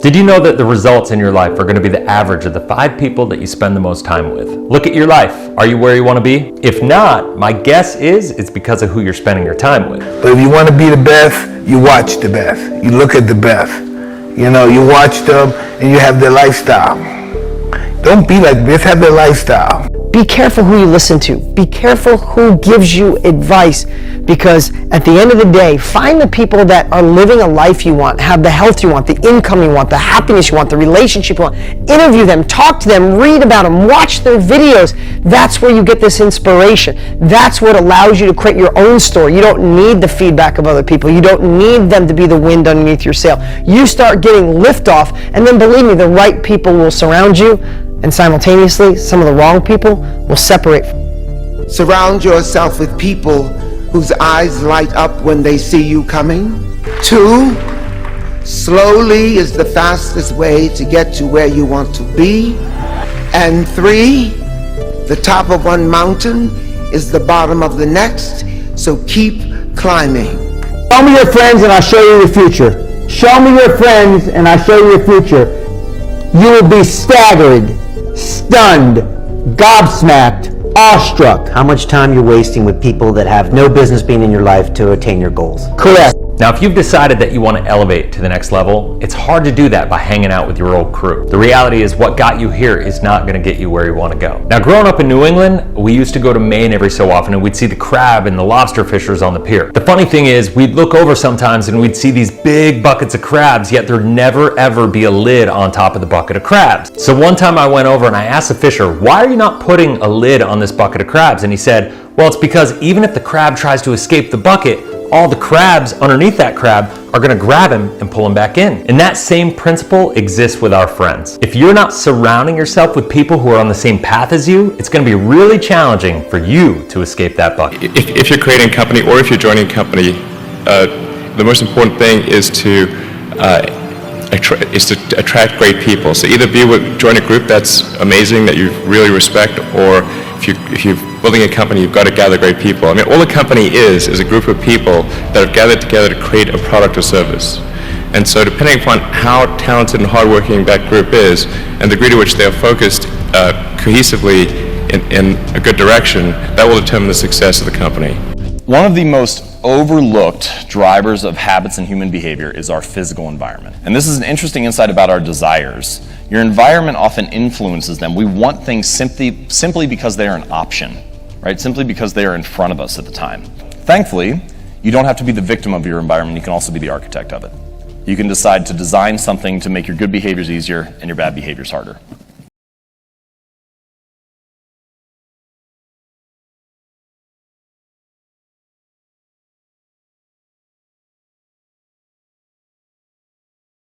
Did you know that the results in your life are going to be the average of the 5 people that you spend the most time with? Look at your life. Are you where you want to be? If not, my guess is it's because of who you're spending your time with. But if you want to be the best, you watch the best. You look at the best. You know, you watch them and you have their lifestyle. Don't be like this, have their lifestyle. Be careful who you listen to. Be careful who gives you advice, because at the end of the day, find the people that are living a life you want, have the health you want, the income you want, the happiness you want, the relationship you want. Interview them, talk to them, read about them, watch their videos. That's where you get this inspiration. That's what allows you to create your own story. You don't need the feedback of other people. You don't need them to be the wind underneath your sail. You start getting liftoff, and then believe me, the right people will surround you, and simultaneously, some of the wrong people will separate. Surround yourself with people whose eyes light up when they see you coming. 2, slowly is the fastest way to get to where you want to be. And 3, the top of one mountain is the bottom of the next, so keep climbing. Show me your friends and I'll show you your future. Show me your friends and I'll show you your future. You will be staggered, stunned, gobsmacked, awestruck. How much time you're wasting with people that have no business being in your life to attain your goals. Correct. Now, if you've decided that you want to elevate to the next level, it's hard to do that by hanging out with your old crew. The reality is what got you here is not going to get you where you want to go. Now, growing up in New England, we used to go to Maine every so often and we'd see the crab and the lobster fishers on the pier. The funny thing is we'd look over sometimes and we'd see these big buckets of crabs, yet there'd never ever be a lid on top of the bucket of crabs. So one time I went over and I asked the fisher, why are you not putting a lid on this bucket of crabs? And he said, well, it's because even if the crab tries to escape the bucket, all the crabs underneath that crab are going to grab him and pull him back in. And that same principle exists with our friends. If you're not surrounding yourself with people who are on the same path as you, it's going to be really challenging for you to escape that bucket. If you're creating a company or if you're joining a company, the most important thing is to attract great people. So either join a group that's amazing, that you really respect, or if you're building a company, you've got to gather great people. I mean, all a company is a group of people that have gathered together to create a product or service. And so depending upon how talented and hardworking that group is, and the degree to which they are focused cohesively in a good direction, that will determine the success of the company. One of the most overlooked drivers of habits and human behavior is our physical environment. And this is an interesting insight about our desires. Your environment often influences them. We want things simply because they are an option, right? Simply because they are in front of us at the time. Thankfully, you don't have to be the victim of your environment. You can also be the architect of it. You can decide to design something to make your good behaviors easier and your bad behaviors harder.